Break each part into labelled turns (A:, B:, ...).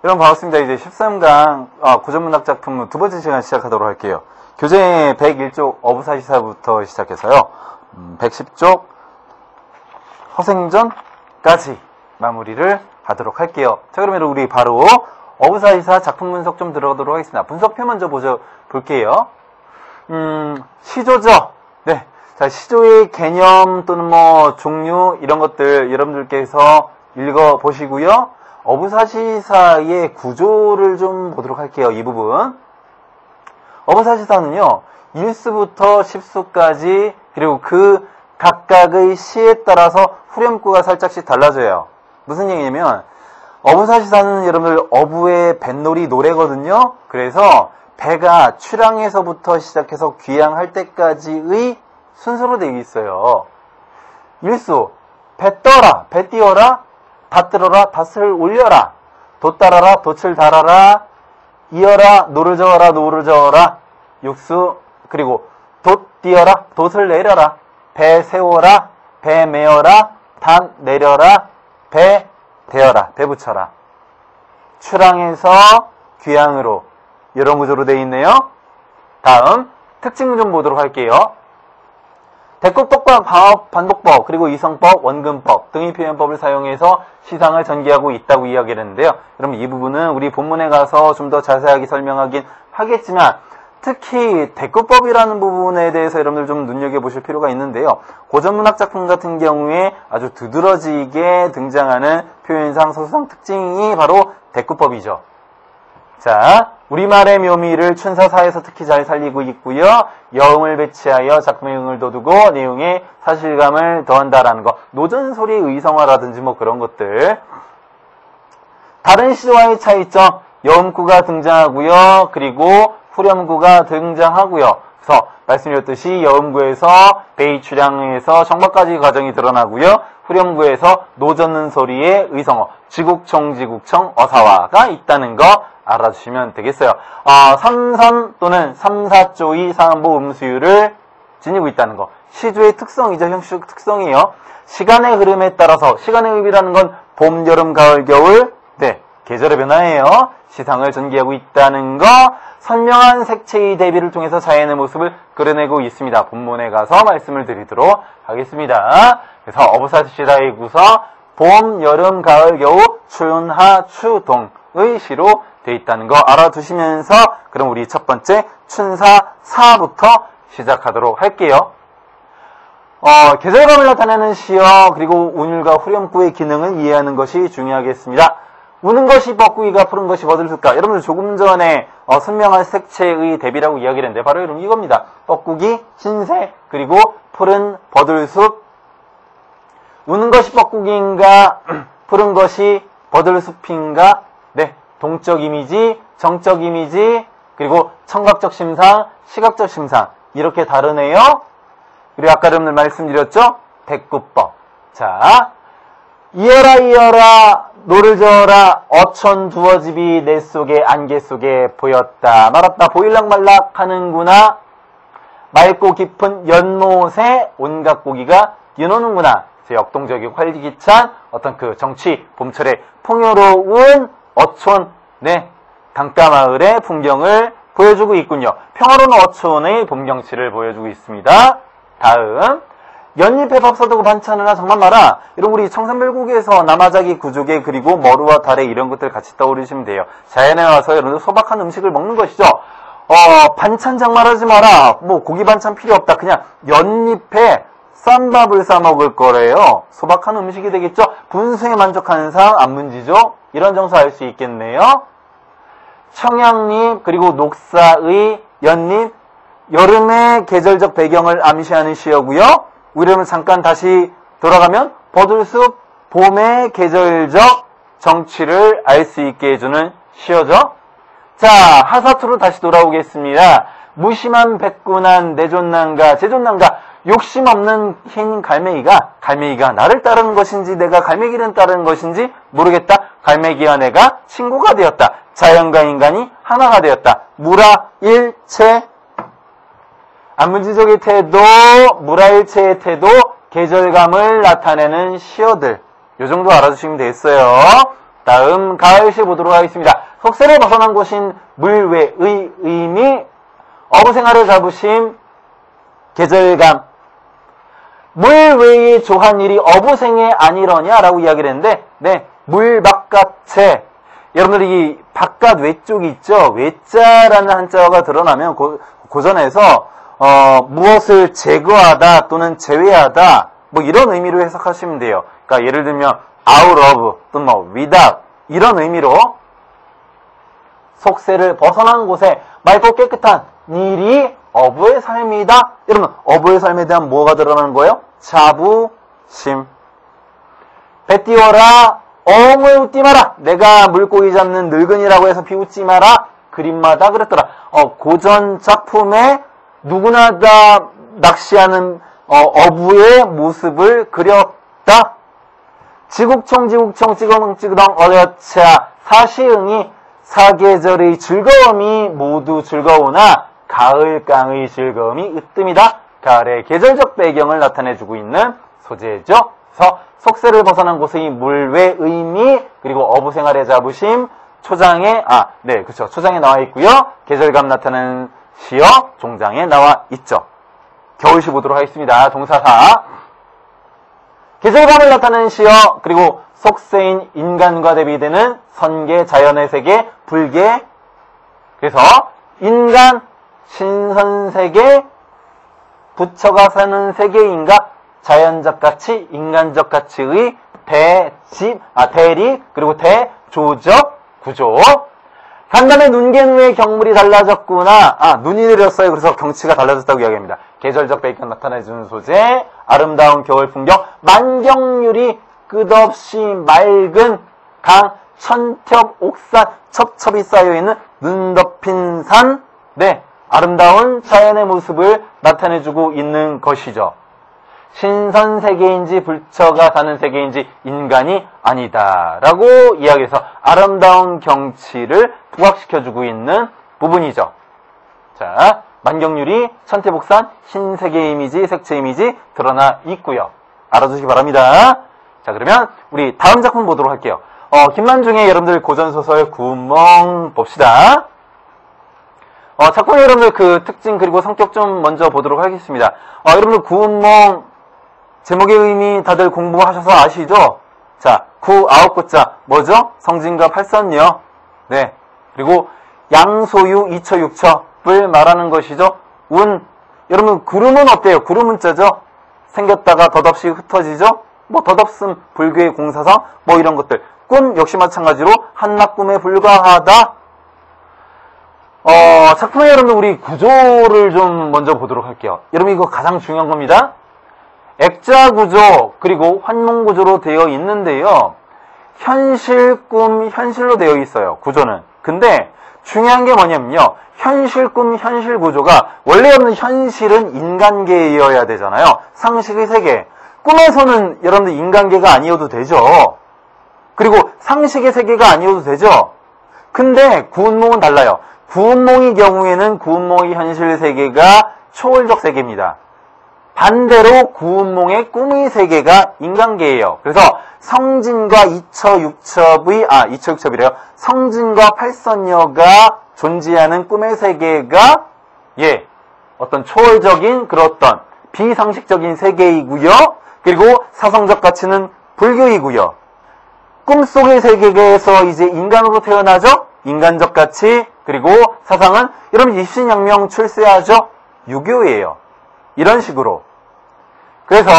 A: 여러분 반갑습니다. 이제 13강 고전문학 작품 두 번째 시간 시작하도록 할게요. 교재 101쪽 어부사시사부터 시작해서요. 110쪽 허생전까지 마무리를 하도록 할게요. 자, 그러면 우리 바로 어부사시사 작품 분석 좀 들어가도록 하겠습니다. 분석표 먼저 볼게요. 시조죠. 네. 자, 시조의 개념 또는 뭐 종류 이런 것들 여러분들께서 읽어보시고요. 어부사시사의 구조를 좀 보도록 할게요. 이 부분. 어부사시사는요, 1수부터 10수까지 그리고 그 각각의 시에 따라서 후렴구가 살짝씩 달라져요. 무슨 얘기냐면 어부사시사는 여러분들 어부의 뱃놀이 노래거든요. 그래서 배가 출항에서부터 시작해서 귀향할 때까지의 순서로 되어 있어요. 1수 배 떠라, 배 띄워라, 닷 들어라, 닷을 올려라, 돛 따라라, 돛을 달아라, 이어라, 노를 저어라, 노를 저어라. 6수 그리고 돛 띄어라, 돛을 내려라, 배 세워라, 배 메어라, 단 내려라, 배 대어라, 배 붙여라. 출항에서 귀향으로 이런 구조로 되어 있네요. 다음 특징 좀 보도록 할게요. 대국법과 방업 반복법 그리고 이성법, 원근법 등의 표현법을 사용해서 시상을 전개하고 있다고 이야기했는데요. 여러분 이 부분은 우리 본문에 가서 좀 더 자세하게 설명하긴 하겠지만 특히 대국법이라는 부분에 대해서 여러분들 좀 눈여겨보실 필요가 있는데요. 고전문학 작품 같은 경우에 아주 두드러지게 등장하는 표현상 서술상 특징이 바로 대국법이죠. 자, 우리말의 묘미를 춘사사에서 특히 잘 살리고 있고요. 여음을 배치하여 작품의 흥을 돋우고 내용에 사실감을 더한다라는 거. 노전소리 의성화라든지 뭐 그런 것들. 다른 시조와의 차이점. 여음구가 등장하고요. 그리고 후렴구가 등장하고요. 그래서 말씀드렸듯이 여음구에서 베이 출향에서 정박까지 과정이 드러나고요. 후렴구에서 노젓는 소리의 의성어, 지국청, 지국청, 어사화가 있다는 거 알아주시면 되겠어요. 3, 또는 3, 4조의 상한보 음수율을 지니고 있다는 거. 시조의 특성이죠. 형식적 특성이에요. 시간의 흐름에 따라서, 시간의 흐름이라는 건 봄, 여름, 가을, 겨울, 네, 계절의 변화예요. 시상을 전개하고 있다는 거. 선명한 색채의 대비를 통해서 자연의 모습을 그려내고 있습니다. 본문에 가서 말씀을 드리도록 하겠습니다. 그래서 어부사시사의 구서 봄, 여름, 가을, 겨우, 춘, 하, 추, 동의 시로 되어 있다는 거 알아두시면서 그럼 우리 첫 번째 춘사, 사부터 시작하도록 할게요. 계절감을 나타내는 시어 그리고 운율과 후렴구의 기능을 이해하는 것이 중요하겠습니다. 우는 것이 뻐꾸기가 푸른 것이 버들숲가. 여러분들 조금 전에 선명한 색채의 대비라고 이야기를 했는데 바로 여러분 이겁니다. 뻐꾸기, 흰색, 그리고 푸른 버들숲. 우는 것이 뻐꾸기인가 푸른 것이 버들숲인가. 네, 동적 이미지, 정적 이미지, 그리고 청각적 심상, 시각적 심상 이렇게 다르네요. 그리고 아까 여러분들 말씀드렸죠? 백구법. 자, 이어라 이어라 노를 저어라 어촌 두어집이 내 속에 안개 속에 보였다 말았다 보일락말락 하는구나. 맑고 깊은 연못에 온갖 고기가 뛰노는구나. 역동적이고 활기찬 어떤 그 정치 봄철의 풍요로운 어촌 네 강가마을의 풍경을 보여주고 있군요. 평화로운 어촌의 봄 경치를 보여주고 있습니다. 다음 연잎에 밥 써두고 반찬을 정말 말아. 이런 우리 청산별곡에서 남아자기 구조개 그리고 머루와 달에 이런 것들 같이 떠오르시면 돼요. 자연에 와서 여러분들 소박한 음식을 먹는 것이죠. 반찬 장말하지 마라. 뭐 고기 반찬 필요 없다. 그냥 연잎에 쌈밥을 싸 먹을 거래요. 소박한 음식이 되겠죠. 분수에 만족하는 상 안문지죠. 이런 정서 알 수 있겠네요. 청양잎 그리고 녹사의 연잎 여름의 계절적 배경을 암시하는 시어고요. 우리는 잠깐 다시 돌아가면 버들숲 봄의 계절적 정취를 알 수 있게 해주는 시어죠. 자, 하사투로 다시 돌아오겠습니다. 무심한 백군한 내존난가 제존난가. 욕심 없는 흰 갈매기가 나를 따르는 것인지 내가 갈매기를 따르는 것인지 모르겠다. 갈매기와 내가 친구가 되었다. 자연과 인간이 하나가 되었다. 무라일체 안문지적의 태도, 무라일체의 태도, 계절감을 나타내는 시어들. 요 정도 알아주시면 되겠어요. 다음 가을시 보도록 하겠습니다. 속세를 벗어난 곳인 물외의 의미, 어부생활을 잡으심, 계절감. 물외의 조한일이 어부생애 아니러냐라고 이야기를 했는데, 네, 물 바깥에, 여러분들이 바깥 외쪽이 있죠? 외자라는 한자가 드러나면 고전에서 무엇을 제거하다 또는 제외하다 뭐 이런 의미로 해석하시면 돼요. 그러니까 예를 들면 out of 또는 뭐 without 이런 의미로 속세를 벗어난 곳에 맑고 깨끗한 일이 어부의 삶이다. 여러분 어부의 삶에 대한 뭐가 드러나는 거예요? 자부심. 배 띄워라. 어물 웃지 마라. 내가 물고기 잡는 늙은이라고 해서 비웃지 마라. 그림마다 그랬더라. 고전 작품에 누구나 다 낚시하는 어부의 모습을 그렸다. 지국청 찌그덩 어여차 사시응이 사계절의 즐거움이 모두 즐거우나 가을강의 즐거움이 으뜸이다. 가을의 계절적 배경을 나타내주고 있는 소재죠. 그래서 속세를 벗어난 곳의 물외 의미 그리고 어부생활의 자부심 초장에 초장에 나와 있고요. 계절감 나타내는 시어 종장에 나와 있죠. 겨울시 보도록 하겠습니다. 동사사 계절감을 나타내는 시어 그리고 속세인 인간과 대비되는 선계 자연의 세계 불계 그래서 인간 신선세계 부처가 사는 세계인가 자연적 가치, 인간적 가치의 대리, 그리고 대조적 구조. 간담의 눈갠 후에 경물이 달라졌구나. 눈이 내렸어요. 그래서 경치가 달라졌다고 이야기합니다. 계절적 배경 나타내주는 소재, 아름다운 겨울 풍경, 만경률이 끝없이 맑은 강, 천첩, 옥산, 첩첩이 쌓여있는 눈 덮인 산, 네, 아름다운 자연의 모습을 나타내주고 있는 것이죠. 신선세계인지 불처가 사는 세계인지 인간이 아니다 라고 이야기해서 아름다운 경치를 부각시켜주고 있는 부분이죠. 자, 만경률이 천태복산 신세계 이미지, 색채 이미지 드러나 있고요. 알아두시기 바랍니다. 자, 그러면 우리 다음 작품 보도록 할게요. 김만중의 여러분들 고전소설 구멍 봅시다. 작품의 여러분들 그 특징 그리고 성격 좀 먼저 보도록 하겠습니다. 여러분들 구멍 제목의 의미 다들 공부하셔서 아시죠? 자, 아홉 구자 뭐죠? 성진과 팔선녀. 네. 그리고 양소유, 이처, 육처를 말하는 것이죠. 운. 여러분 구름은 어때요? 구름은 자죠? 생겼다가 덧없이 흩어지죠? 뭐 덧없음, 불교의 공사성, 뭐 이런 것들. 꿈 역시 마찬가지로 한낱 꿈에 불과하다. 작품의 여러분 우리 구조를 좀 먼저 보도록 할게요. 여러분 이거 가장 중요한 겁니다. 액자 구조 그리고 환몽 구조로 되어 있는데요. 현실, 꿈, 현실로 되어 있어요. 구조는. 근데 중요한 게 뭐냐면요. 현실, 꿈, 현실 구조가 원래 없는 현실은 인간계여야 되잖아요. 상식의 세계. 꿈에서는 여러분들 인간계가 아니어도 되죠. 그리고 상식의 세계가 아니어도 되죠. 근데 구운몽은 달라요. 구운몽의 경우에는 구운몽의 현실 세계가 초월적 세계입니다. 반대로 구운몽의 꿈의 세계가 인간계예요. 그래서 성진과 이처육첩이래요. 성진과 팔선녀가 존재하는 꿈의 세계가 어떤 초월적인 그런 비상식적인 세계이고요. 그리고 사성적 가치는 불교이고요. 꿈속의 세계에서 이제 인간으로 태어나죠. 인간적 가치 그리고 사상은 여러분 입신양명 출세하죠. 유교예요. 이런 식으로. 그래서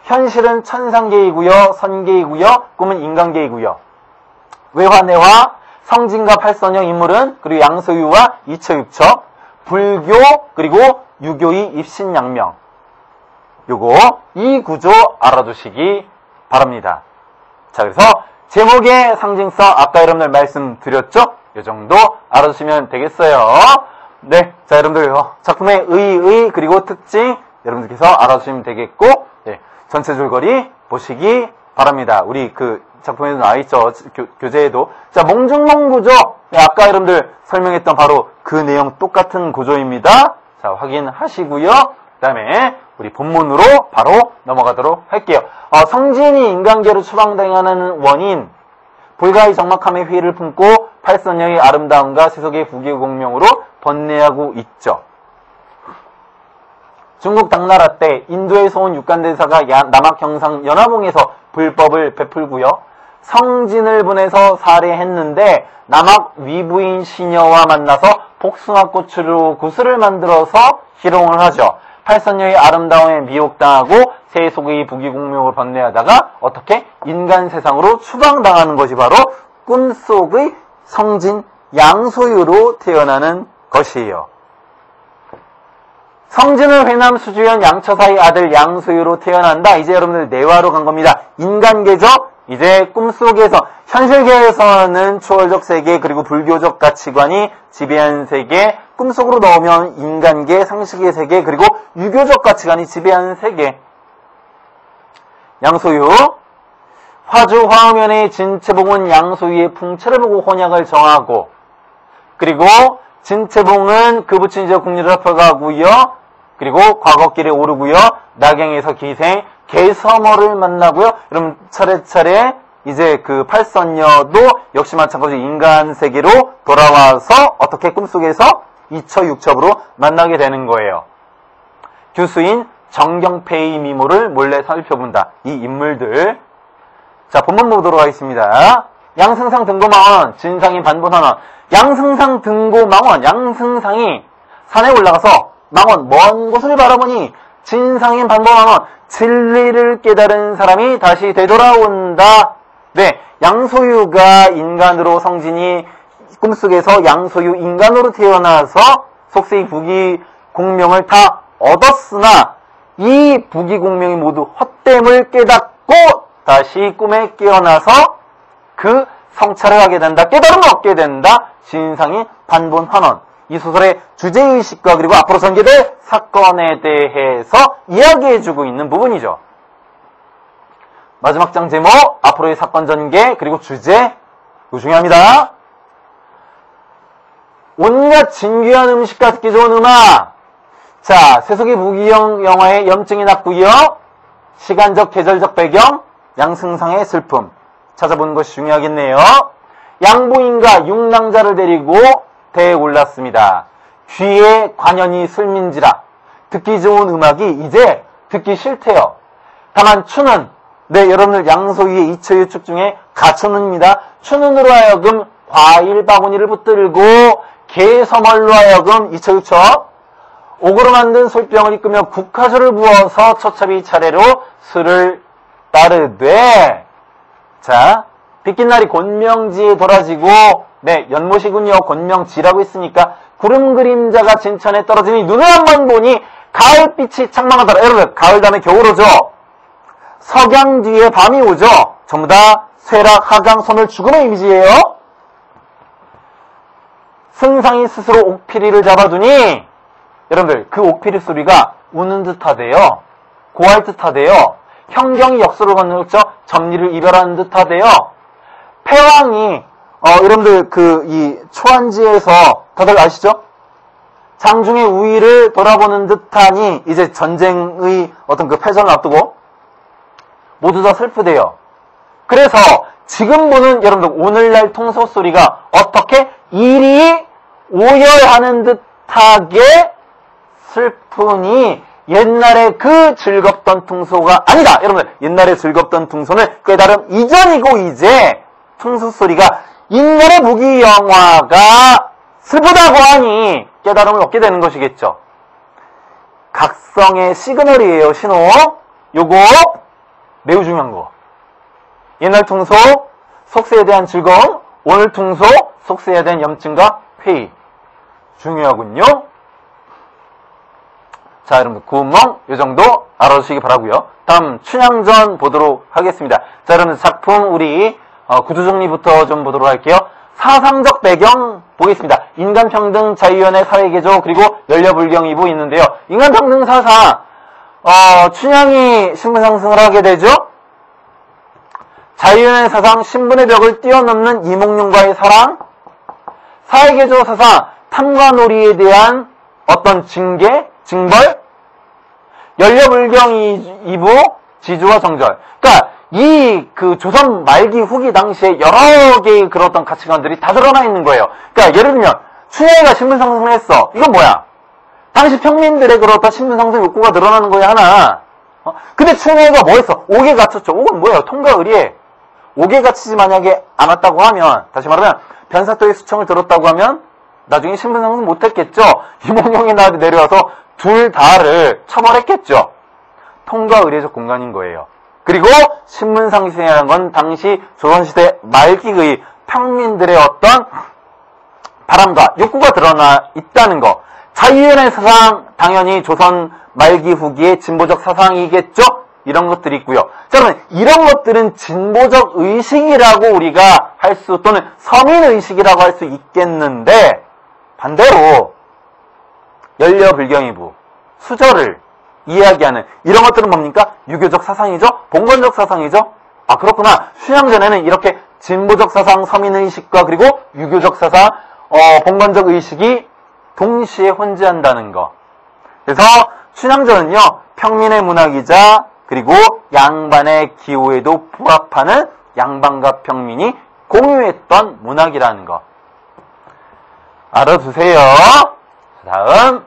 A: 현실은 천상계이고요. 선계이고요. 꿈은 인간계이고요. 외화내화, 성진과 팔선녀 인물은 그리고 양소유와 이처육처, 불교 그리고 유교의 입신양명. 이 구조 알아두시기 바랍니다. 자, 그래서 제목의 상징성 아까 여러분들 말씀드렸죠? 이 정도 알아두시면 되겠어요. 네, 자 여러분들 작품의 의의 그리고 특징 여러분들께서 알아두시면 되겠고 전체 줄거리 보시기 바랍니다. 우리 그 작품에도 나와있죠. 교재에도. 자, 몽중몽 구조 아까 여러분들 설명했던 바로 그 내용 똑같은 구조입니다. 자, 확인하시고요. 그 다음에 우리 본문으로 바로 넘어가도록 할게요. 성진이 인간계로 추방당하는 원인 불가의 적막함의 회의를 품고 팔선녀의 아름다움과 세속의 부귀공명으로 번뇌하고 있죠. 중국 당나라 때 인도에서 온 육간대사가 남학경상 연화봉에서 불법을 베풀고요. 성진을 보내서 살해했는데 남학 위부인 시녀와 만나서 복숭아꽃으로 구슬을 만들어서 희롱을 하죠. 팔선녀의 아름다움에 미혹당하고 세속의 부귀공명을 번뇌하다가 어떻게 인간 세상으로 추방당하는 것이 바로 꿈속의 성진 양소유로 태어나는 것이에요. 성진은 회남 수주현 양처사의 아들 양소유로 태어난다. 이제 여러분들 내화로 간 겁니다. 인간계죠? 이제 꿈속에서, 현실계에서는 초월적 세계 그리고 불교적 가치관이 지배한 세계, 꿈속으로 넣으면 인간계, 상식의 세계 그리고 유교적 가치관이 지배한 세계. 양소유, 화주 화음연의 진채봉은 양소유의 풍채를 보고 혼약을 정하고, 그리고 진채봉은 그 부친 이제 국리를 합쳐가고요. 그리고 과거길에 오르고요. 낙양에서 기생, 개서머를 만나고요. 여러분 차례차례 이제 그 팔선녀도 역시 마찬가지로 인간 세계로 돌아와서 어떻게 꿈속에서 이처육첩으로 만나게 되는 거예요. 교수인 정경패의 미모를 몰래 살펴본다. 이 인물들. 자, 본문 보도록 하겠습니다. 양승상 등고망원, 진상인 반본헌원. 양승상 등고망원, 양승상이 산에 올라가서 망원, 먼 곳을 바라보니 진상인 반본헌원, 진리를 깨달은 사람이 다시 되돌아온다. 네, 양소유가 인간으로 성진이 꿈속에서 양소유 인간으로 태어나서 속세의 부귀공명을 다 얻었으나 이 부귀공명이 모두 헛됨을 깨닫고 다시 꿈에 깨어나서 그 성찰을 하게 된다. 깨달음을 얻게 된다. 진상인 반본헌원. 이 소설의 주제의식과 그리고 앞으로 전개될 사건에 대해서 이야기해주고 있는 부분이죠. 마지막 장 제목, 앞으로의 사건 전개, 그리고 주제, 이거 중요합니다. 온갖 진귀한 음식과 듣기 좋은 음악. 자, 세속의 무기형 영화의 염증이 났고요. 시간적, 계절적 배경, 양승상의 슬픔. 찾아보는 것이 중요하겠네요. 양부인과 육랑자를 데리고 대에 올랐습니다. 귀에 관연이 슬민지라. 듣기 좋은 음악이 이제 듣기 싫대요. 다만 추는, 네, 여러분들 양소위의 이처유축 중에 가추는입니다. 추는으로 하여금 과일 바구니를 붙들고 개서멀로 하여금 이처유축, 옥으로 만든 솔병을 이끌며 국화주를 부어서 처첩이 차례로 술을 따르되, 자, 비낀 날이 곤명지에 돌아지고, 네, 연못이군요. 곤명지라고 했으니까 구름 그림자가 진천에 떨어지니 눈을 한번 보니 가을빛이 창망하더라. 여러분, 가을 다음에 겨울 오죠. 석양 뒤에 밤이 오죠. 전부 다 쇠락, 하강, 소멸, 죽음의 이미지예요. 승상이 스스로 옥피리를 잡아두니 여러분들 그 옥피리 소리가 우는 듯하대요. 고할 듯하대요. 형경이 역소를 건너죠. 점리를 이별하는 듯하대요. 패왕이 여러분들 이 초안지에서 다들 아시죠? 장중의 우위를 돌아보는 듯하니 이제 전쟁의 어떤 그 패전을 앞두고 모두 다 슬프대요. 그래서 지금 보는 여러분들 오늘날 통소 소리가 어떻게 일이 오열하는 듯하게 슬프니 옛날에 그 즐겁던 퉁소가 아니다. 여러분들 옛날에 즐겁던 퉁소는 깨달음 이전이고 이제 퉁소 소리가 인간의 무기 영화가 슬프다고 하니 깨달음을 얻게 되는 것이겠죠. 각성의 시그널이에요. 신호. 요거 매우 중요한 거. 옛날 퉁소 속세에 대한 즐거움, 오늘 퉁소 속세에 대한 염증과 회의. 중요하군요. 자, 여러분들 구멍 이 정도 알아주시기 바라고요. 다음 춘향전 보도록 하겠습니다. 자, 여러분들 작품 우리 구두정리부터 좀 보도록 할게요. 사상적 배경 보겠습니다. 인간평등 자유연애 사회개조 그리고 연려불경 2부 있는데요. 인간평등 사상 춘향이 신분 상승을 하게 되죠. 자유연애 사상 신분의 벽을 뛰어넘는 이몽룡과의 사랑, 사회개조 사상 탐관오리에 대한 어떤 징계, 징벌, 연려불경 2부 지주와 정절. 그러니까 이 그 조선 말기 후기 당시에 여러 개의 그런 어떤 가치관들이 다 드러나 있는 거예요. 그러니까 예를 들면 춘향이가 신분 상승을 했어. 이건 뭐야? 당시 평민들의 그런 어떤 신분 상승 욕구가 드러나는 거야 하나. 근데 춘향이가 뭐 했어? 옥에 갇혔죠. 옥은 뭐예요? 통과 의리에. 옥에 갇히지 만약에 않았다고 하면, 다시 말하면 변사또의 수청을 들었다고 하면 나중에 신분 상승 못했겠죠. 이몽룡이 내려와서 둘 다를 처벌했겠죠. 통과 의례적 공간인 거예요. 그리고 신분 상승이라는 건 당시 조선시대 말기의 평민들의 어떤 바람과 욕구가 드러나 있다는 거. 자유연의 사상, 당연히 조선 말기 후기의 진보적 사상이겠죠? 이런 것들이 있고요. 자, 그러면 이런 것들은 진보적 의식이라고 우리가 할 수, 또는 서민의식이라고 할 수 있겠는데, 반대로 연려불경이부, 수저를 이야기하는 이런 것들은 뭡니까? 유교적 사상이죠? 봉건적 사상이죠? 아, 그렇구나. 춘향전에는 이렇게 진보적 사상, 서민의식과 그리고 유교적 사상, 봉건적 의식이 동시에 혼재한다는 거. 그래서 춘향전은요, 평민의 문학이자 그리고 양반의 기호에도 부합하는 양반과 평민이 공유했던 문학이라는 거. 알아두세요. 다음.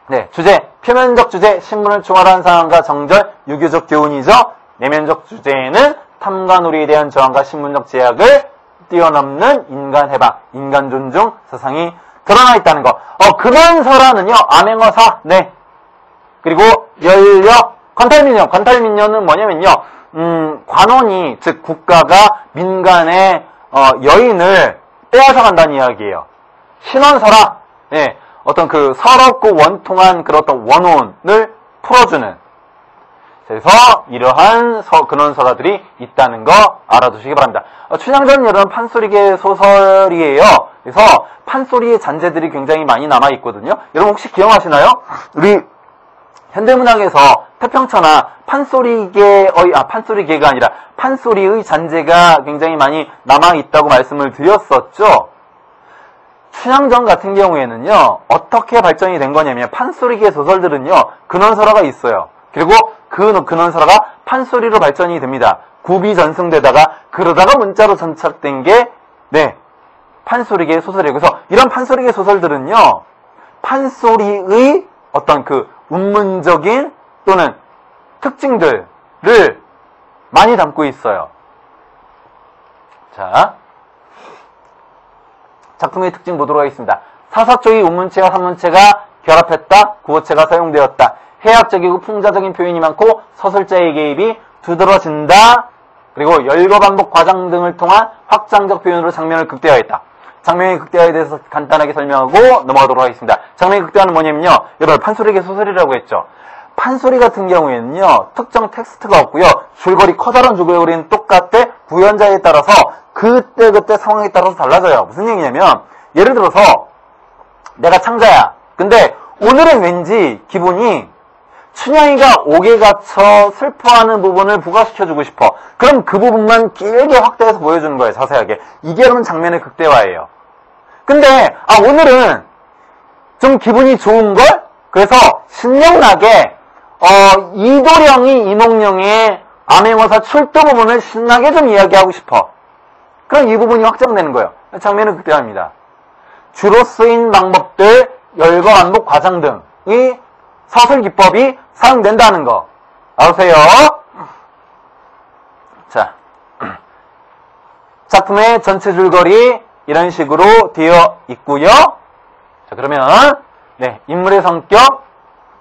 A: 네, 주제. 표면적 주제, 신분을 총괄한 상황과 정절, 유교적 교훈이죠. 내면적 주제에는 탐과 놀이에 대한 저항과 신분적 제약을 뛰어넘는 인간 해방, 인간 존중 사상이 드러나 있다는 거. 근원설화는요, 암행어사, 네. 그리고 연력, 관탈민녀는 뭐냐면요, 관원이, 즉, 국가가 민간의, 여인을 빼앗아 간다는 이야기예요. 신원설화, 네. 어떤 그 서럽고 원통한 그런 어떤 원혼을 풀어주는. 그래서 이러한 근원설화들이 있다는 거 알아두시기 바랍니다. 춘향전 여러분 판소리계 소설이에요. 그래서 판소리의 잔재들이 굉장히 많이 남아있거든요. 여러분 혹시 기억하시나요? 우리 현대문학에서 태평천하 판소리계가 아니라 판소리의 잔재가 굉장히 많이 남아있다고 말씀을 드렸었죠. 춘향전 같은 경우에는요, 어떻게 발전이 된 거냐면, 판소리계 소설들은요, 근원설화가 있어요. 그리고 그 근원설화가 판소리로 발전이 됩니다. 굽이 전승되다가, 그러다가 문자로 전착된 게, 네, 판소리계 소설이에요. 그래서 이런 판소리계 소설들은요, 판소리의 어떤 그 운문적인 또는 특징들을 많이 담고 있어요. 자, 작품의 특징 보도록 하겠습니다. 사사적인 운문체와 산문체가 결합했다. 구어체가 사용되었다. 해학적이고 풍자적인 표현이 많고 서술자의 개입이 두드러진다. 그리고 열거 반복 과장 등을 통한 확장적 표현으로 장면을 극대화했다. 장면의 극대화에 대해서 간단하게 설명하고 넘어가도록 하겠습니다. 장면의 극대화는 뭐냐면요. 여러분 판소리계 소설이라고 했죠. 판소리 같은 경우에는요. 특정 텍스트가 없고요. 줄거리 커다란 줄거리는 똑같대. 구연자에 따라서 그때 상황에 따라서 달라져요. 무슨 얘기냐면 예를 들어서 내가 창자야. 근데 오늘은 왠지 기분이 춘향이가 옥에 갇혀 슬퍼하는 부분을 부각시켜주고 싶어. 그럼 그 부분만 길게 확대해서 보여주는 거예요. 자세하게. 이게 여러분 장면의 극대화예요. 근데 오늘은 좀 기분이 좋은걸? 그래서 신명나게 이도령이 이몽룡의 암행어사 출도 부분을 신나게 좀 이야기하고 싶어. 그럼 이 부분이 확장되는 거예요. 장면을 극대화합니다. 주로 쓰인 방법들, 열거, 반복, 과장 등이 서술 기법이 사용된다는 거. 아세요? 자, 작품의 전체 줄거리 이런 식으로 되어 있고요. 자, 그러면 네, 인물의 성격,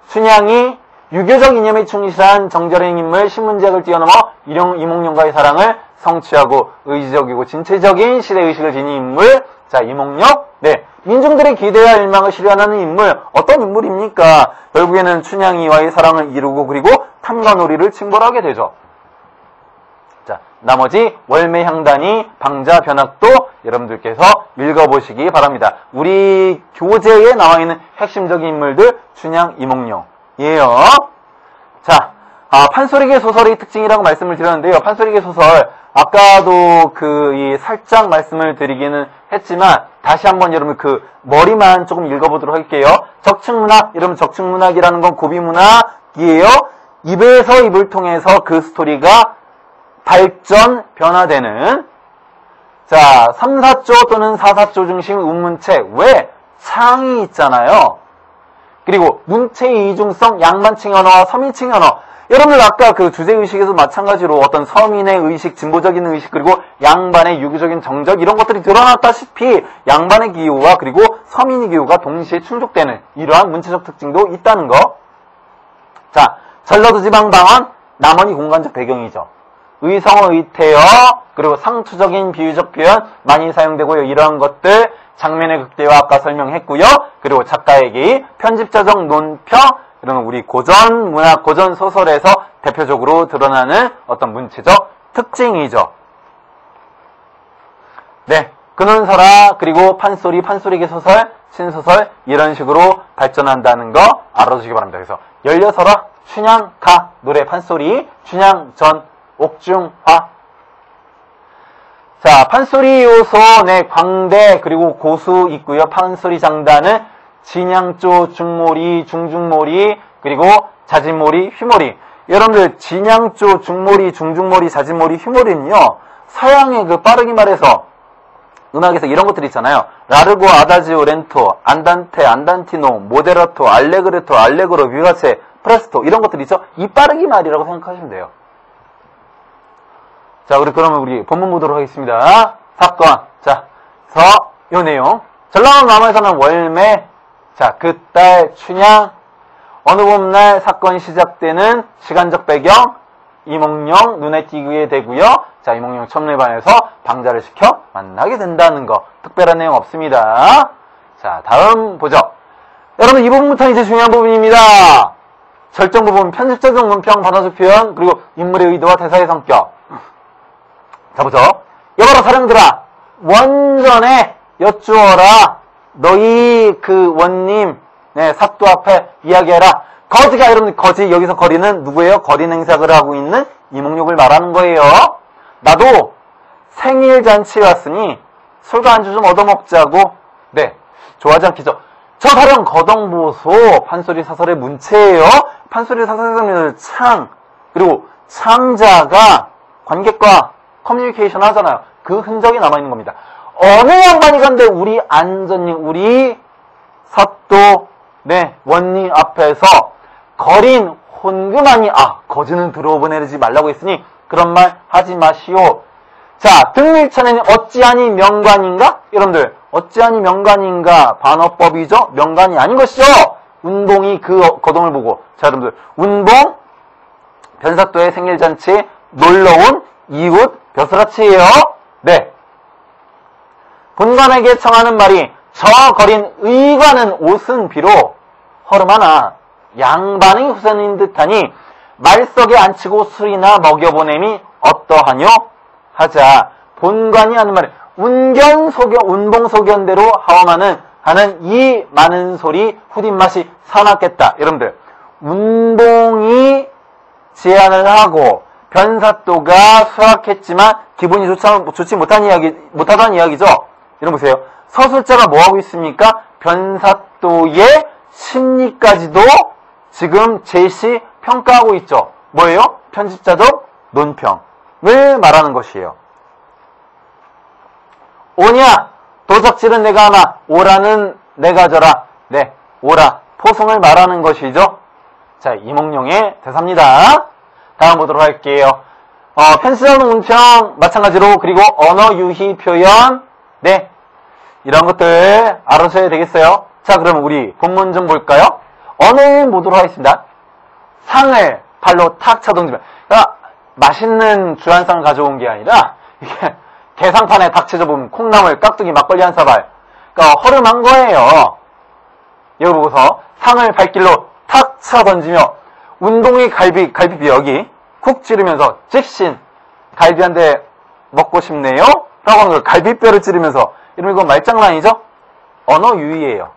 A: 춘향이 유교적 이념에 충실한 정절의 인물, 신문제약을 뛰어넘어 이몽룡과의 사랑을 성취하고 의지적이고 진취적인 시대의식을 지닌 인물. 자, 이몽룡. 네, 민중들의 기대와 일망을 실현하는 인물. 어떤 인물입니까? 결국에는 춘향이와의 사랑을 이루고 그리고 탐관오리를 징벌하게 되죠. 자, 나머지 월매향단이 방자 변학도 여러분들께서 읽어보시기 바랍니다. 우리 교재에 나와있는 핵심적인 인물들 춘향, 이몽룡이에요. 자, 판소리계 소설의 특징이라고 말씀을 드렸는데요. 판소리계 소설 아까도 살짝 말씀을 드리기는 했지만 다시 한번 여러분 그 머리만 조금 읽어보도록 할게요. 적층문학, 여러분 적층문학이라는 건 고비문학이에요. 입에서 입을 통해서 그 스토리가 발전, 변화되는 자 3, 4조 또는 4, 4조 중심 운문체 왜? 창이 있잖아요. 그리고 문체의 이중성, 양반층 언어와 서민층 언어. 여러분들 아까 그 주제의식에서 마찬가지로 어떤 서민의 의식, 진보적인 의식, 그리고 양반의 유교적인 정적 이런 것들이 드러났다시피 양반의 기호와 그리고 서민의 기호가 동시에 충족되는 이러한 문체적 특징도 있다는 거. 자, 전라도 지방방언, 남원이 공간적 배경이죠. 의성어, 의태어, 그리고 상투적인 비유적 표현 많이 사용되고요. 이러한 것들 장면의 극대화 아까 설명했고요. 그리고 작가의 개의, 편집자적 논평, 이런 우리 고전 문학, 고전 소설에서 대표적으로 드러나는 어떤 문체적 특징이죠. 네, 근원설화 그리고 판소리, 판소리계 소설, 신소설 이런 식으로 발전한다는 거 알아두시기 바랍니다. 그래서 열려설화, 춘향, 가, 노래, 판소리, 춘향, 전, 옥중화. 자, 판소리 요소, 네, 광대, 그리고 고수 있고요. 판소리 장단은 진양조, 중모리, 중중모리, 그리고 자진모리, 휘모리. 여러분들, 진양조, 중모리, 중중모리, 자진모리, 휘모리는요, 서양의 그 빠르게 말해서 음악에서 이런 것들 있잖아요. 라르고, 아다지오, 렌토, 안단테, 안단티노, 모데라토, 알레그레토, 알레그로, 비가체, 프레스토 이런 것들 있죠. 이 빠르기 말이라고 생각하시면 돼요. 자, 그러면 우리 본문 보도록 하겠습니다. 사건. 자, 요 내용. 전라도 남원에서는 월매. 자, 그 딸 춘향. 어느 봄날 사건이 시작되는 시간적 배경. 이몽룡 눈에 띄게 되고요. 자, 이몽룡 첨례반에서 방자를 시켜 만나게 된다는 거. 특별한 내용 없습니다. 자, 다음 보죠. 여러분, 이 부분부터 이제 중요한 부분입니다. 절정 부분, 편집자적 논평, 반어적 표현, 그리고 인물의 의도와 대사의 성격. 자, 보죠. 여봐라, 사령들아. 원전에 여쭈어라. 너희 그 원님, 네, 사또 앞에 이야기해라. 거지가, 여러분, 거지, 여기서 거리는 누구예요? 거리 행사를 하고 있는 이몽룡을 말하는 거예요. 나도 생일 잔치에 왔으니 술과 안주 좀 얻어먹자고. 네, 좋아하지 않겠죠? 저 사령 거동보소, 판소리 사설의 문체예요. 판소리 사설의 창, 그리고 창자가 관객과 커뮤니케이션 하잖아요. 그 흔적이 남아있는 겁니다. 어느 양반이 간데 우리 안전님, 우리 사또, 네, 원님 앞에서 거린 혼금하니, 거지는 들어보내지 말라고 했으니 그런 말 하지 마시오. 자, 등밀천에는 어찌하니 명관인가? 여러분들, 어찌하니 명관인가? 반어법이죠? 명관이 아닌 것이죠? 운봉이 그 거동을 보고. 자, 여러분들, 운봉, 변사또의 생일잔치에 놀러온 이웃 벼슬아치예요. 네. 본관에게 청하는 말이 저 거린 의관은 옷은 비로 허름하나 양반의 후손인 듯하니 말석에 앉히고 술이나 먹여보냄이 어떠하뇨? 하자 본관이 하는 말은 운봉소견대로 하는 이 많은 소리 후딘맛이 사납겠다. 여러분들, 운봉이 제안을 하고 변사또가 수락했지만 기분이 좋지 못하다는 이야기죠. 이런 보세요. 서술자가 뭐하고 있습니까? 변사또의 심리까지도 지금 제시 평가하고 있죠. 뭐예요? 편집자적 논평을 말하는 것이에요. 오냐? 도적질은 내가 하나, 오라는 내가 져라. 네, 오라. 포성을 말하는 것이죠. 자, 이몽룡의 대사입니다. 다음 보도록 할게요. 편집자적 논평 마찬가지로, 그리고 언어 유희 표현, 네, 이런 것들 알아주셔야 되겠어요. 자, 그럼 우리 본문 좀 볼까요? 언어를 보도록 하겠습니다. 상을 발로 탁 차동지면, 그러니까 맛있는 주한상 가져온 게 아니라 이게 게상판에 탁 채져보면 콩나물, 깍두기, 막걸리 한 사발, 그러니까 허름한 거예요. 여기 보고서 상을 발길로 탁 차 던지며 운동이 갈비뼈 여기 쿡 찌르면서 직신 갈비 한 대 먹고 싶네요 라고 하는 걸 갈비뼈를 찌르면서, 이러면 이거 말장난이죠? 언어 유희예요.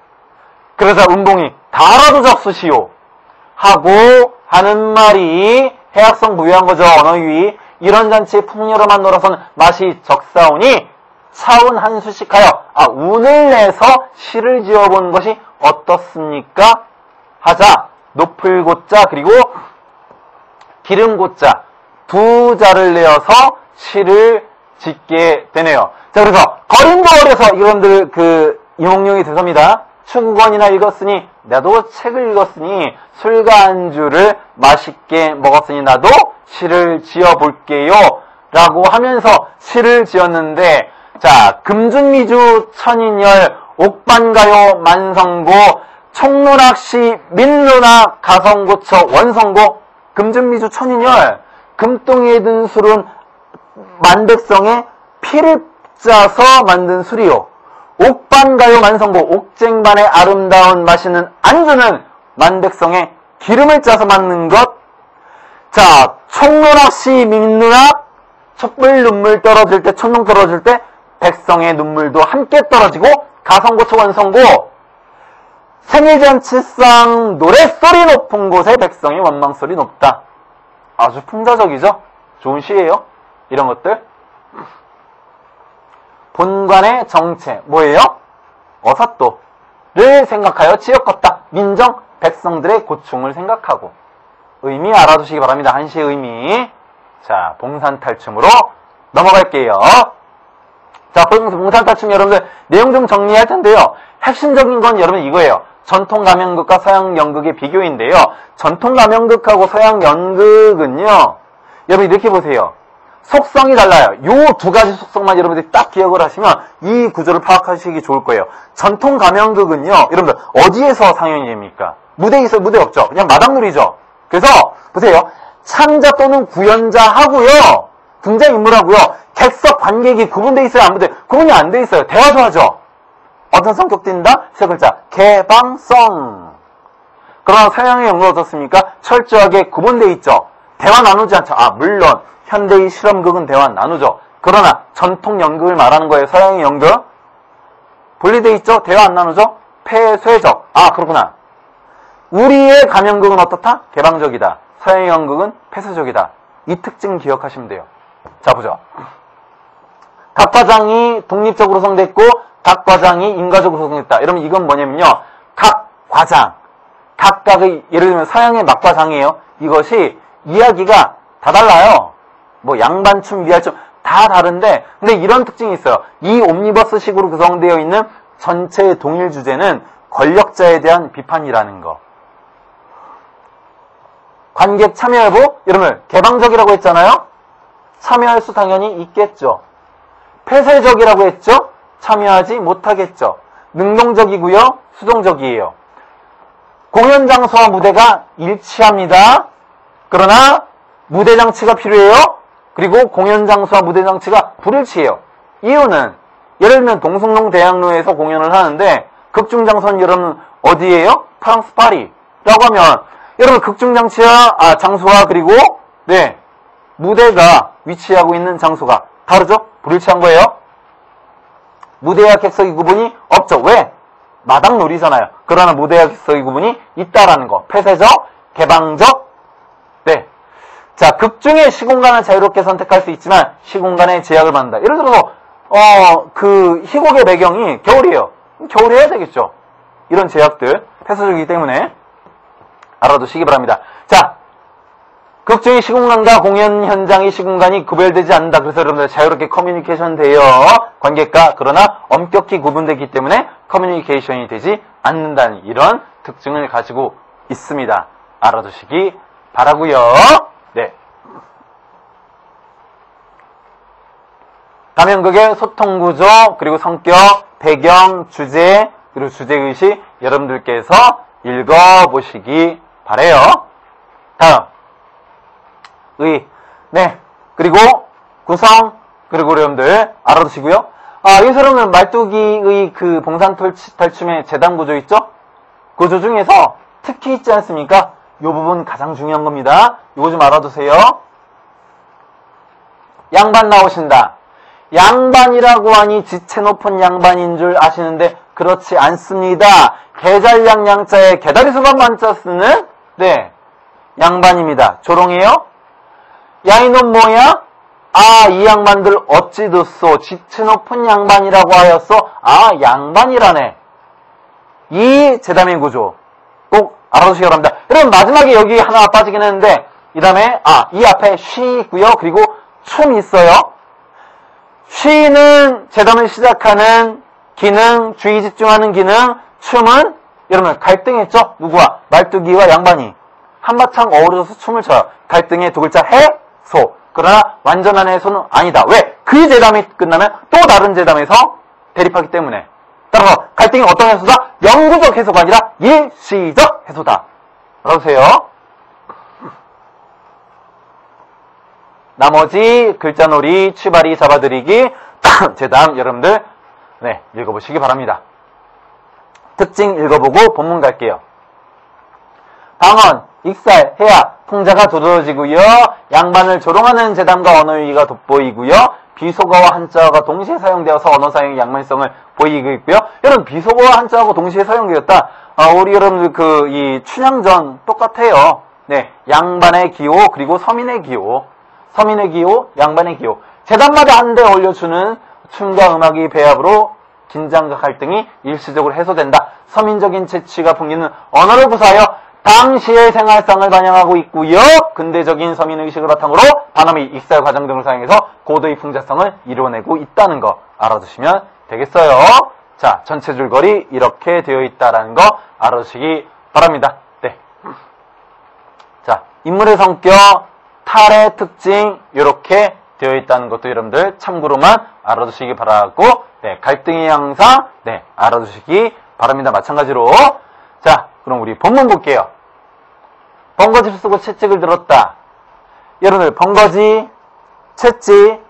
A: 그래서 운동이 다라도 잡수시오 하고 하는 말이 해악성 부유한 거죠. 언어 유희. 이런 잔치에 풍요로만 놀아서는 맛이 적사오니 차운 한 수씩하여 운을 내서 시를 지어보는 것이 어떻습니까? 하자 높을 고자 그리고 기름 고자 두 자를 내어서 시를 짓게 되네요. 자, 그래서 거린거울에서 여러분들 그 이몽룡이 대사입니다. 추구건이나 읽었으니 나도 책을 읽었으니 술과 안주를 맛있게 먹었으니 나도 시를 지어볼게요 라고 하면서 시를 지었는데, 자, 금준미주 천인열 옥반가요 만성고 총론학시 민론학 가성고처 원성고 금준미주 천인열 금동이에 든 술은 만백성의 피를 짜서 만든 술이요. 옥반가요 만성고 옥쟁반의 아름다운 맛있는 안주는 만백성의 기름을 짜서 만든 것. 자, 총론학시 민론학 촛불 눈물 떨어질 때 천둥 떨어질 때 백성의 눈물도 함께 떨어지고 가성고처 원성고 생일잔치상 노랫소리 높은 곳에 백성의 원망소리 높다. 아주 풍자적이죠? 좋은 시예요. 이런 것들. 본관의 정체 뭐예요? 어사또를 생각하여 지었겠다. 민정 백성들의 고충을 생각하고. 의미 알아두시기 바랍니다. 한시의 의미. 자, 봉산탈춤으로 넘어갈게요. 자, 봉산탈춤 여러분들 내용 좀 정리할 텐데요. 핵심적인 건 여러분 이거예요. 전통 가명극과 서양 연극의 비교인데요. 전통 가명극하고 서양 연극은요, 여러분 이렇게 보세요. 속성이 달라요. 요 두 가지 속성만 여러분들이 딱 기억을 하시면 이 구조를 파악하시기 좋을 거예요. 전통 가명극은요, 여러분들 어디에서 상영이 됩니까? 무대에 있어요? 무대 없죠? 그냥 마당놀이죠. 그래서 보세요. 창자 또는 구연자 하고요, 등장인물하고요, 객석 관객이 구분되어 있어요? 안 구분돼? 구분이 안 돼 있어요. 대화도 하죠. 어떤 성격 띈다? 세 글자. 개방성. 그러나 서양의 연극은 어떻습니까? 철저하게 구분되어 있죠. 대화 나누지 않죠. 아, 물론 현대의 실험극은 대화 나누죠. 그러나 전통 연극을 말하는 거예요. 서양의 연극. 분리되어 있죠. 대화 안 나누죠. 폐쇄적. 아, 그렇구나. 우리의 가명극은 어떻다? 개방적이다. 서양의 연극은 폐쇄적이다. 이 특징 기억하시면 돼요. 자, 보죠. 각 과장이 독립적으로 구성됐고 각 과장이 인과적으로 구성됐다. 여러분 이건 뭐냐면요. 각 과장, 각각의, 예를 들면 서양의 막과장이에요. 이것이 이야기가 다 달라요. 뭐 양반춤, 미알춤 다 다른데, 근데 이런 특징이 있어요. 이 옴니버스식으로 구성되어 있는 전체의 동일 주제는 권력자에 대한 비판이라는 거. 관객 참여 여부, 여러분 개방적이라고 했잖아요. 참여할 수 당연히 있겠죠. 폐쇄적이라고 했죠. 참여하지 못하겠죠. 능동적이고요, 수동적이에요. 공연 장소와 무대가 일치합니다. 그러나 무대 장치가 필요해요. 그리고 공연 장소와 무대 장치가 불일치해요. 이유는 예를 들면 동숭동 대학로에서 공연을 하는데 극중 장소는 여러분 어디예요? 프랑스 파리라고 하면 여러분 극중 장소와 그리고 네, 무대가 위치하고 있는 장소가 다르죠? 불일치한 거예요. 무대와 객석의 구분이 없죠. 왜? 마당놀이잖아요. 그러나 무대와 객석의 구분이 있다라는 거. 폐쇄적, 개방적. 네. 자, 극중의 시공간을 자유롭게 선택할 수 있지만 시공간에 제약을 받는다. 예를 들어서 그 희곡의 배경이 겨울이에요. 겨울에 해야 되겠죠. 이런 제약들 폐쇄적이기 때문에 알아두시기 바랍니다. 자, 극중의 시공간과 공연 현장의 시공간이 구별되지 않는다. 그래서 여러분들 자유롭게 커뮤니케이션 돼요. 관객과. 그러나 엄격히 구분되기 때문에 커뮤니케이션이 되지 않는다는 이런 특징을 가지고 있습니다. 알아두시기 바라고요. 네. 가명극의 소통구조, 그리고 성격, 배경, 주제, 그리고 주제의식 여러분들께서 읽어보시기 바래요. 다음. 네. 그리고 구성, 그리고 여러분들 알아두시고요. 여기서 여러분 말뚝이의 그 봉산탈춤의 재단 구조 있죠? 구조 중에서 특히 있지 않습니까? 이 부분 가장 중요한 겁니다. 이거 좀 알아두세요. 양반 나오신다. 양반이라고 하니 지체 높은 양반인 줄 아시는데 그렇지 않습니다. 계잘양 양자에 개다리 수반 만자 쓰는 네, 양반입니다. 조롱이에요? 야 이놈 뭐야? 이 양반들 어찌 듣소? 지체 높은 양반이라고 하였어? 양반이라네. 이 재담의 구조 꼭 알아두시기 바랍니다. 여러분 마지막에 여기 하나 빠지긴 했는데 이 다음에, 이 앞에 쉬 있고요. 그리고 춤 있어요. 쉬는 재담을 시작하는 기능, 주의 집중하는 기능, 춤은 여러분 갈등했죠? 누구와? 말뚝이와 양반이 한바탕 어우러져서 춤을 춰요. 갈등의 두 글자 해소. 그러나 완전한 해소는 아니다. 왜? 그 재담이 끝나면 또 다른 재담에서 대립하기 때문에. 따라서 갈등이 어떤 해소다? 영구적 해소가 아니라 일시적 해소다. 알아보세요. 나머지 글자놀이, 취바리, 잡아드리기, 재담 여러분들 읽어보시기 바랍니다. 특징 읽어보고 본문 갈게요. 방언, 익살, 해야, 풍자가 두드러지고요. 양반을 조롱하는 재담과 언어유희가 돋보이고요. 비속어와 한자어가 동시에 사용되어서 언어 사용의 양면성을 보이고 있고요. 여러분 비속어와 한자어가 동시에 사용되었다. 우리 여러분들 이 춘향전 똑같아요. 네, 양반의 기호 그리고 서민의 기호, 서민의 기호, 양반의 기호. 재단마다 한데 올려주는 춤과 음악의 배합으로 긴장과 갈등이 일시적으로 해소된다. 서민적인 재치가 풍기는 언어를 구사하여 당시의 생활상을 반영하고 있고요. 근대적인 서민의식을 바탕으로 단어 및 익살 과정 등을 사용해서 고도의 풍자성을 이루어내고 있다는 거 알아두시면 되겠어요. 자, 전체 줄거리 이렇게 되어 있다는 거 알아두시기 바랍니다. 네. 자, 인물의 성격, 탈의 특징 이렇게 되어 있다는 것도 여러분들 참고로만 알아두시기 바라고, 네, 갈등의 양상, 네, 알아두시기 바랍니다. 마찬가지로. 자, 그럼 우리 본문 볼게요. 번거지를 쓰고 채찍을 들었다. 여러분들 번거지, 채찍,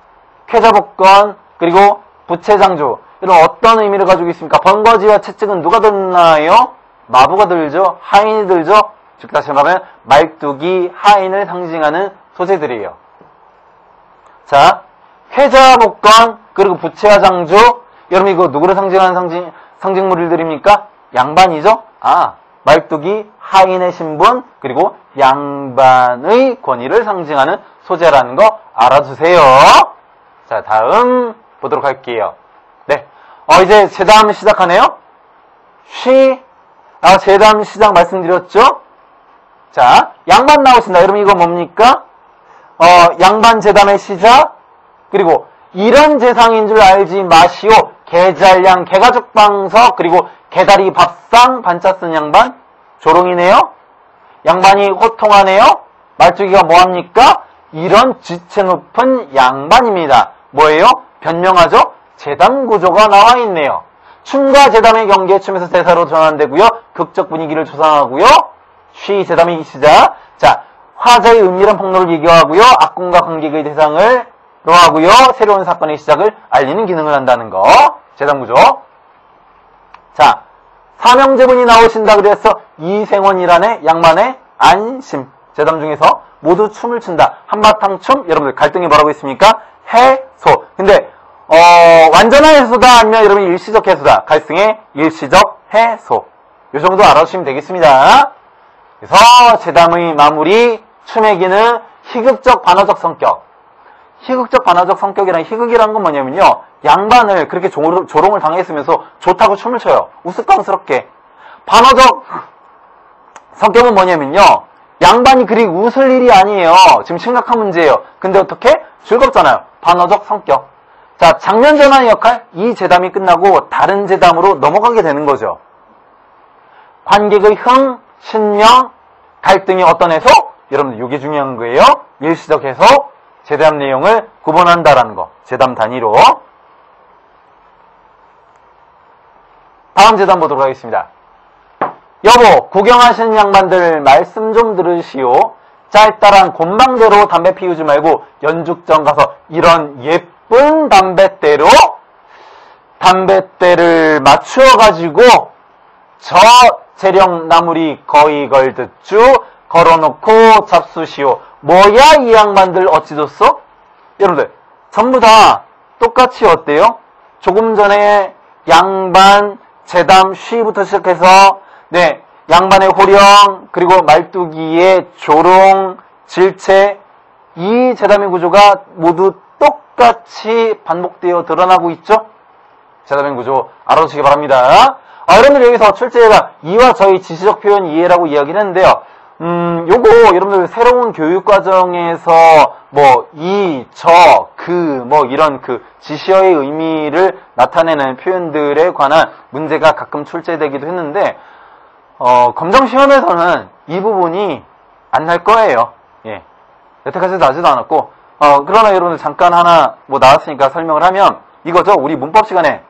A: 쾌자복권, 그리고 부채장주 이런 어떤 의미를 가지고 있습니까? 번거지와 채찍은 누가 들나요? 마부가 들죠. 하인이 들죠. 즉 다시 말하면 말뚝이, 하인을 상징하는 소재들이에요. 자, 쾌자복권 그리고 부채와 장주, 여러분 이거 누구를 상징하는 상징물들입니까? 양반이죠. 말뚝이, 하인의 신분, 그리고 양반의 권위를 상징하는 소재라는 거 알아두세요. 자, 다음 보도록 할게요. 네. 이제 재담 시작하네요. 재담 시작 말씀드렸죠? 자, 양반 나오신다. 여러분 이거 뭡니까? 양반 재담의 시작, 그리고 이런 재상인 줄 알지 마시오. 개잘량, 개가죽 방석, 그리고 개다리 밥상, 반차 쓴 양반, 조롱이네요. 양반이 호통하네요. 말뚝이가 뭐합니까? 이런 지체 높은 양반입니다. 뭐예요? 변명하죠? 재담 구조가 나와 있네요. 춤과 재담의 경계, 춤에서 대사로 전환되고요. 극적 분위기를 조성하고요. 재담의 시작. 자, 화자의 은밀한 폭로를 예교하고요. 악공과 관객의 대상을 로하고요. 새로운 사건의 시작을 알리는 기능을 한다는 거. 재담 구조. 자, 사명제분이 나오신다 그래서 이생원이라네 양반의 안심. 재담 중에서 모두 춤을 춘다. 한바탕 춤. 여러분들 갈등이 뭐라고 있습니까? 해소. 근데 완전한 해소다 아니면 여러분 일시적 해소다. 갈등의 일시적 해소. 이 정도 알아주시면 되겠습니다. 그래서 재담의 마무리, 춤의 기능, 희극적 반어적 성격. 희극적 반어적 성격이란, 희극이라는 건 뭐냐면요, 양반을 그렇게 조롱을 당했으면서 좋다고 춤을 춰요. 우스꽝스럽게. 반어적 성격은 뭐냐면요, 양반이 그리 웃을 일이 아니에요. 지금 심각한 문제예요. 근데 어떻게? 즐겁잖아요. 반어적 성격. 자, 장면 전환의 역할. 이 재담이 끝나고 다른 재담으로 넘어가게 되는 거죠. 관객의 흥, 신명, 갈등이 어떤 해소? 여러분들 이게 중요한 거예요. 일시적 해소, 재담 내용을 구분한다라는 거. 재담 단위로. 다음 재담 보도록 하겠습니다. 여보, 구경하시는 양반들 말씀 좀 들으시오. 짤짤한 곤방대로 담배 피우지 말고 연죽전 가서 이런 예쁜 담뱃대를 맞추어가지고 저 재령 나무리 거의 걸듯 쭉 걸어놓고 잡수시오. 뭐야 이 양반들 어찌 줬어? 여러분들 전부 다 똑같이 어때요? 조금 전에 양반, 재담, 쉬부터 시작해서 네, 양반의 호령, 그리고 말뚝이의 조롱, 질체, 이 재담의 구조가 모두 똑같이 반복되어 드러나고 있죠? 재담의 구조 알아두시기 바랍니다. 여러분들 여기서 출제가 이와 저희 지시적 표현 이해라고 이야기를 했는데요. 요거 여러분들 새로운 교육과정에서 뭐 이, 저, 그, 뭐 이런 그 지시어의 의미를 나타내는 표현들에 관한 문제가 가끔 출제되기도 했는데 검정시험에서는 이 부분이 안 날 거예요. 예. 여태까지 나지도 않았고 그러나 여러분들 잠깐 하나 뭐 나왔으니까 설명을 하면 이거죠. 우리 문법 시간에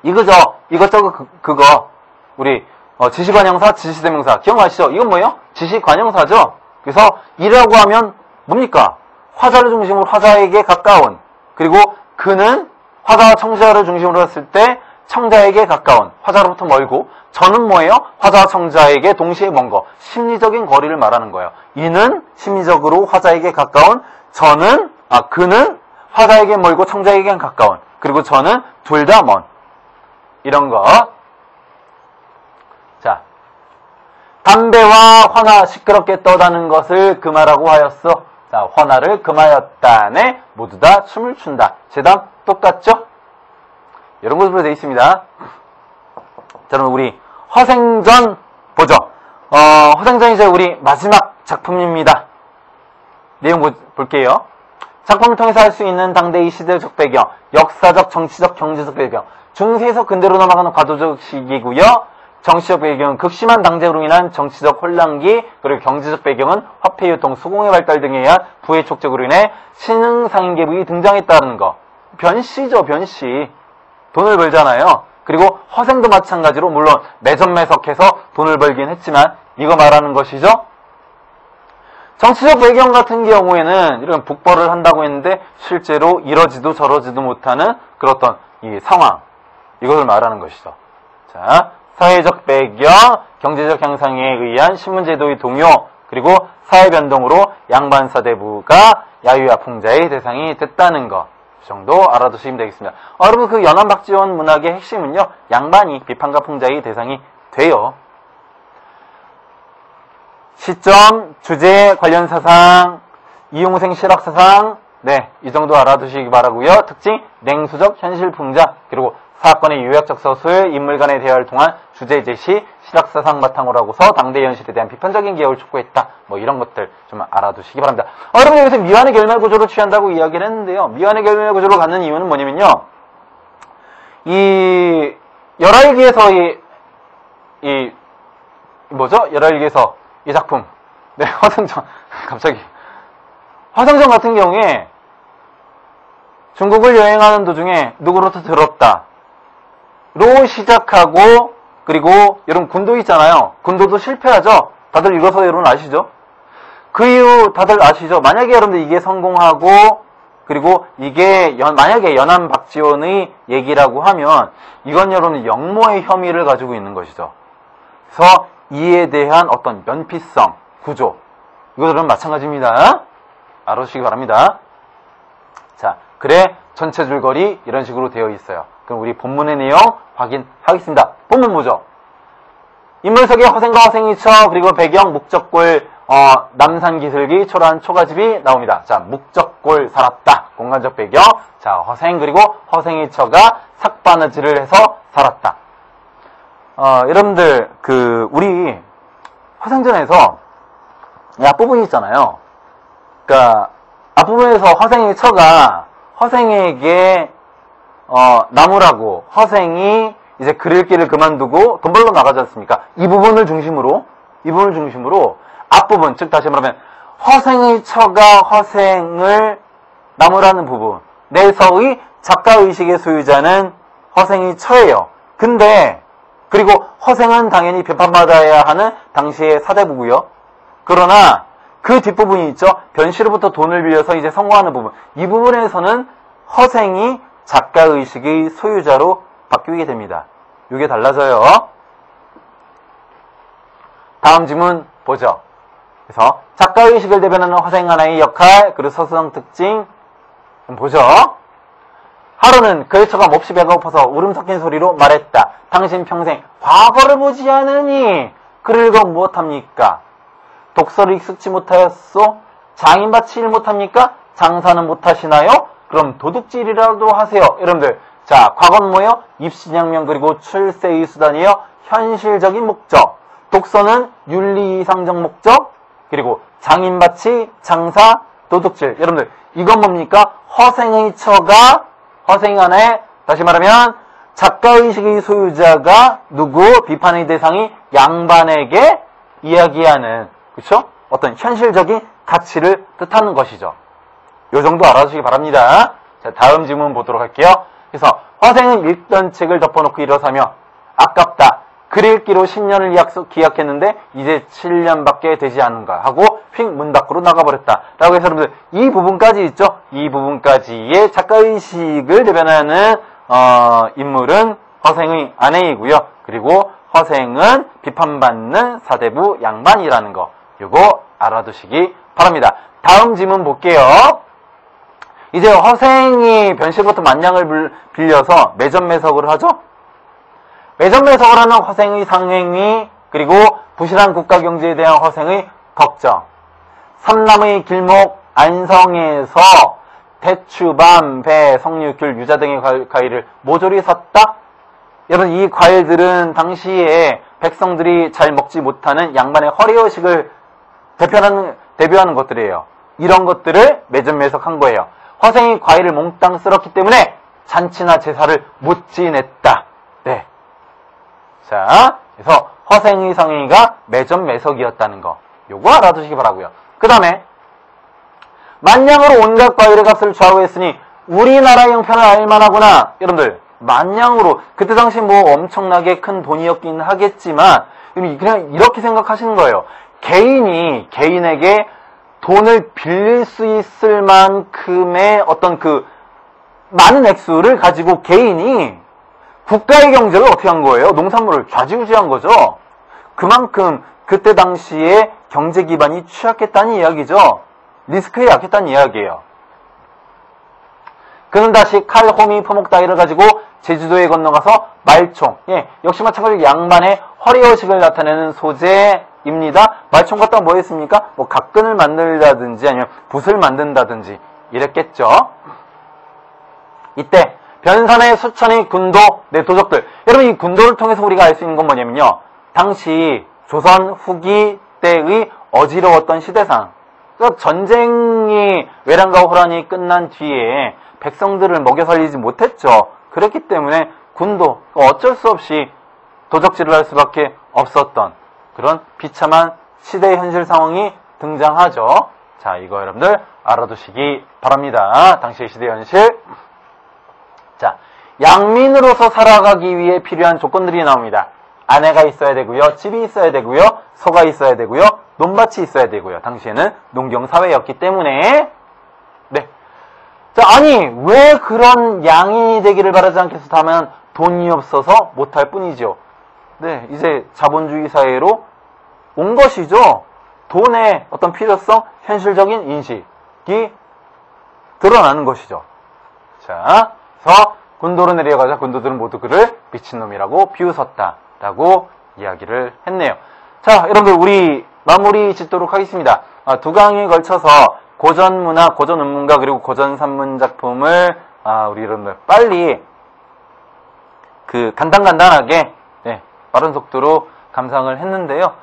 A: 이거죠. 이것저것 그거 우리 지시관형사, 지시대명사 기억나시죠? 이건 뭐예요? 지시관형사죠. 그래서 이라고 하면 뭡니까? 화자를 중심으로 화자에게 가까운, 그리고 그는 화자와 청자를 중심으로 했을 때 청자에게 가까운, 화자로부터 멀고, 저는 뭐예요? 화자와 청자에게 동시에 먼 거, 심리적인 거리를 말하는 거예요. 이는 심리적으로 화자에게 가까운, 그는 화자에게 멀고 청자에게 가까운, 그리고 저는 둘 다 먼. 이런 거. 자, 담배와 화나 시끄럽게 떠다는 것을 금하라고 하였어. 자, 화나를 금하였다네 모두 다 춤을 춘다. 재담 똑같죠? 이런 것으로 되어 있습니다. 자, 그럼 우리 허생전 보죠. 허생전 이제 우리 마지막 작품입니다. 내용 볼게요. 작품을 통해서 알 수 있는 당대의 시대적 배경, 역사적, 정치적, 경제적 배경, 중세에서 근대로 넘어가는 과도적 시기고요. 정치적 배경은 극심한 당쟁으로 인한 정치적 혼란기, 그리고 경제적 배경은 화폐 유통, 수공의 발달 등에 의한 부의 촉적으로 인해 신흥 상인 계급이 등장했다는 거. 변시죠, 변시. 돈을 벌잖아요. 그리고 허생도 마찬가지로 물론 매점매석해서 돈을 벌긴 했지만 이거 말하는 것이죠. 정치적 배경 같은 경우에는 이런 북벌을 한다고 했는데 실제로 이러지도 저러지도 못하는 그렇던 이 상황, 이것을 말하는 것이죠. 자, 사회적 배경, 경제적 향상에 의한 신문제도의 동요, 그리고 사회변동으로 양반사대부가 야유와 풍자의 대상이 됐다는 것. 그 정도 알아두시면 되겠습니다. 여러분 그 연안박지원 문학의 핵심은요, 양반이 비판과 풍자의 대상이 돼요. 시점, 주제, 관련 사상, 이용생 실학사상, 네, 이 정도 알아두시기 바라고요. 특징, 냉수적 현실 풍자, 그리고 사건의 요약적 서술, 인물 간의 대화를 통한 주제 제시, 실학사상 바탕으로 하고서 당대 현실에 대한 비판적인 기억을 촉구했다. 뭐 이런 것들 좀 알아두시기 바랍니다. 여러분 여기서 미완의 결말 구조를 취한다고 이야기를 했는데요. 미완의 결말 구조로 갖는 이유는 뭐냐면요. 이 열알기에서 열알기에서 이 작품, 네, 화성전, 갑자기 화성전 같은 경우에 중국을 여행하는 도중에 누구로부터 들었다 로 시작하고, 그리고 여러분 군도 있잖아요. 군도도 실패하죠. 다들 읽어서 여러분 아시죠? 그 이유 다들 아시죠? 만약에 여러분들 이게 성공하고, 그리고 이게 만약에 연안 박지원의 얘기라고 하면 이건 여러분 역모의 혐의를 가지고 있는 것이죠. 그래서 이에 대한 어떤 면피성, 구조, 이것들은 마찬가지입니다. 알아주시기 바랍니다. 자, 그래 전체 줄거리 이런 식으로 되어 있어요. 그럼 우리 본문의 내용 확인하겠습니다. 본문 보죠. 인물석의 허생과 허생이처, 그리고 배경, 목적골, 남산기슭이 초라한 초가집이 나옵니다. 자, 목적골 살았다. 공간적 배경. 자, 허생, 그리고 허생이처가 삭바느질을 해서 살았다. 여러분들, 우리 화생전에서 앞부분이 있잖아요. 그러니까, 앞부분에서 허생이처가 허생에게 나무라고, 허생이 이제 그릴 길을 그만두고 돈 벌러 나가지 않습니까? 이 부분을 중심으로 앞부분, 즉 다시 말하면 허생의 처가 허생을 나무라는 부분 내서의 작가의식의 소유자는 허생의 처예요. 근데 그리고 허생은 당연히 비판받아야 하는 당시의 사대부고요. 그러나 그 뒷부분이 있죠. 변씨로부터 돈을 빌려서 이제 성공하는 부분, 이 부분에서는 허생이 작가의식의 소유자로 바뀌게 됩니다. 이게 달라져요. 다음 지문 보죠. 그래서 작가의식을 대변하는 허생 하나의 역할, 그리고 서술형 특징 보죠. 하루는 그의 처가 몹시 배가 고파서 울음 섞인 소리로 말했다. 당신 평생 과거를 보지 않으니 글을 읽어 무엇합니까? 독서를 익숙치 못하였소? 장인밭이 일 못합니까? 장사는 못하시나요? 그럼 도둑질이라도 하세요. 여러분들, 자, 과거는 뭐예요? 입신양명, 그리고 출세의 수단이에요. 현실적인 목적. 독서는 윤리이상적 목적, 그리고 장인바치, 장사, 도둑질. 여러분들, 이건 뭡니까? 허생의 처가, 허생 안에, 다시 말하면, 작가의식의 소유자가 누구? 비판의 대상이 양반에게 이야기하는, 그쵸? 어떤 현실적인 가치를 뜻하는 것이죠. 요 정도 알아두시기 바랍니다. 자, 다음 질문 보도록 할게요. 그래서, 허생은 읽던 책을 덮어놓고 일어서며, 아깝다. 글 읽기로 10년을 기약했는데 이제 7년밖에 되지 않은가 하고 휙 문 밖으로 나가버렸다. 라고 해서 여러분들 이 부분까지 있죠? 이 부분까지의 작가의식을 대변하는 인물은 허생의 아내이고요. 그리고 허생은 비판받는 사대부 양반이라는 거 요거 알아두시기 바랍니다. 다음 질문 볼게요. 이제 허생이 변실부터 만냥을 빌려서 매점매석을 하죠? 매점매석을 하는 허생의 상행위, 그리고 부실한 국가경제에 대한 허생의 걱정. 삼남의 길목 안성에서 대추, 밤, 배, 석류, 귤, 유자 등의 과일을 모조리 샀다? 여러분, 이 과일들은 당시에 백성들이 잘 먹지 못하는 양반의 허리허식을 대표하는 것들이에요. 이런 것들을 매점매석한 거예요. 허생이 과일을 몽땅 쓸었기 때문에 잔치나 제사를 못 지냈다. 네. 자, 그래서 허생의 상행위가 매점매석이었다는 거. 요거 알아두시기 바라고요. 그 다음에 만냥으로 온갖 과일의 값을 좌우했으니 우리나라 형편을 알만하구나. 여러분들, 만냥으로 그때 당시 뭐 엄청나게 큰 돈이었긴 하겠지만 그냥 이렇게 생각하시는 거예요. 개인에게 돈을 빌릴 수 있을 만큼의 어떤 그 많은 액수를 가지고 개인이 국가의 경제를 어떻게 한 거예요? 농산물을 좌지우지한 거죠. 그만큼 그때 당시에 경제 기반이 취약했다는 이야기죠. 리스크에 약했다는 이야기예요. 그는 다시 칼, 호미, 포목 따위를 가지고 제주도에 건너가서 말총, 역시 마찬가지로 양반의 허리허식을 나타내는 소재입니다. 말총 갖다가 뭐 했습니까? 뭐 각근을 만들다든지 아니면 붓을 만든다든지 이랬겠죠. 이때 변산의 수천의 군도, 도적들. 여러분, 이 군도를 통해서 우리가 알 수 있는 건 뭐냐면요. 당시 조선 후기 때의 어지러웠던 시대상. 그러니까 전쟁이 외란과 호란이 끝난 뒤에 백성들을 먹여 살리지 못했죠. 그렇기 때문에 군도, 어쩔 수 없이 도적질을 할 수밖에 없었던 그런 비참한 시대의 현실 상황이 등장하죠. 자, 이거 여러분들 알아두시기 바랍니다. 당시의 시대 현실. 자, 양민으로서 살아가기 위해 필요한 조건들이 나옵니다. 아내가 있어야 되고요. 집이 있어야 되고요. 소가 있어야 되고요. 논밭이 있어야 되고요. 당시에는 농경사회였기 때문에. 네. 자, 아니 왜 그런 양인이 되기를 바라지 않겠어 하면 돈이 없어서 못할 뿐이죠. 네, 이제 자본주의 사회로 온 것이죠. 돈의 어떤 필요성, 현실적인 인식이 드러나는 것이죠. 자, 그래서 군도로 내려가자 군도들은 모두 그를 미친놈이라고 비웃었다라고 이야기를 했네요. 자, 여러분들 우리 마무리 짓도록 하겠습니다. 두 강에 걸쳐서 고전문화, 고전은문가 그리고 고전산문 작품을 우리 여러분들 빨리 간단하게 빠른 속도로 감상을 했는데요.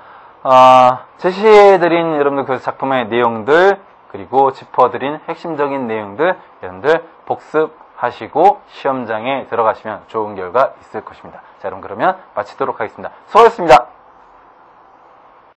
A: 제시해드린 여러분들 그 작품의 내용들 그리고 짚어드린 핵심적인 내용들 여러분들 복습하시고 시험장에 들어가시면 좋은 결과 있을 것입니다. 자, 여러분 그러면 마치도록 하겠습니다. 수고하셨습니다.